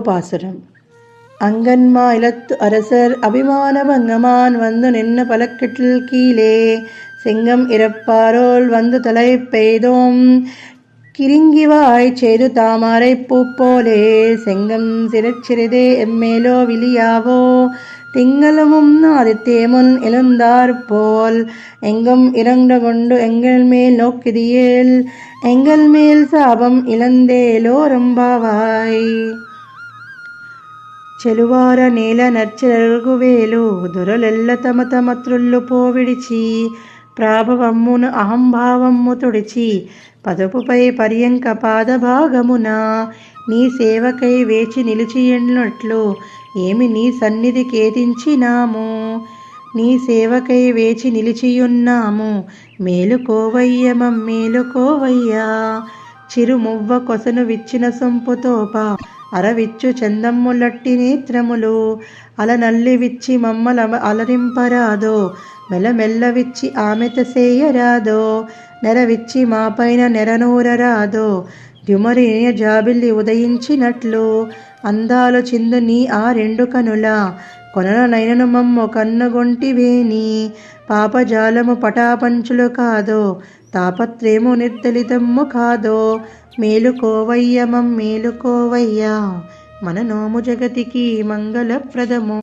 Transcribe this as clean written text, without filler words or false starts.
பாசுரம். அங்கன்மா இலத்து அரசர் அபிமான பங்கமான் வந்து நின்ன பலக்கட்டில் கீழே செங்கம் இறப்பாரோல் வந்து தலை பெய்தோம் கிரிங்கிவாய் செய்து தாமரை பூப்போலே செங்கம் சிறச்சிறிதே எம்மேலோ விழியாவோ திங்களமும் ஆதித்தேமுன் எழுந்தாற்போல் எங்கும் இறங்க கொண்டு எங்கள் மேல் நோக்கிதியேல் எங்கள் மேல் சாபம் இழந்தேலோ ரம்பாவாய் చెలువార నేల నర్చెరుగువేలు దొరలెల్ల తమ తమ త్రుళ్ళు పోవిడిచి ప్రాభవమ్మును అహంభావమ్ము తుడిచి పదపుపై పర్యంక పాదభాగమున నీ సేవకై వేచి నిలిచియున్నట్లు ఏమి నీ సన్నిధి కేతించినాము నీ సేవకై వేచి నిలిచియున్నాము మేలుకోవయ్య మమ్మేలుకోవయ్యా చిరుమువ్వ కొసను విచ్చిన సొంపుతోప అరవిచ్చు చందమ్ములట్టి నేత్రములు అలనల్లి విచ్చి మమ్మల అలరింపరాదో మెల్లమెల్ల విచ్చి ఆమెత సేయరాదో నెరవిచ్చి మాపైన నెరనూరరాదో ద్యుమరియ జాబిల్లి ఉదయించినట్లు అందాలు చిందు నీ ఆ రెండు కనుల కొననైనను మమ్ము కన్నుగొంటివేని పాపజాలము పటాపంచులు కాదో తాపత్రేము నిర్దలితమ్ము కాదో మేలుకోవయ్య మమ్మేలుకోవయ్యా మన నోము జగతికి మంగళప్రదము.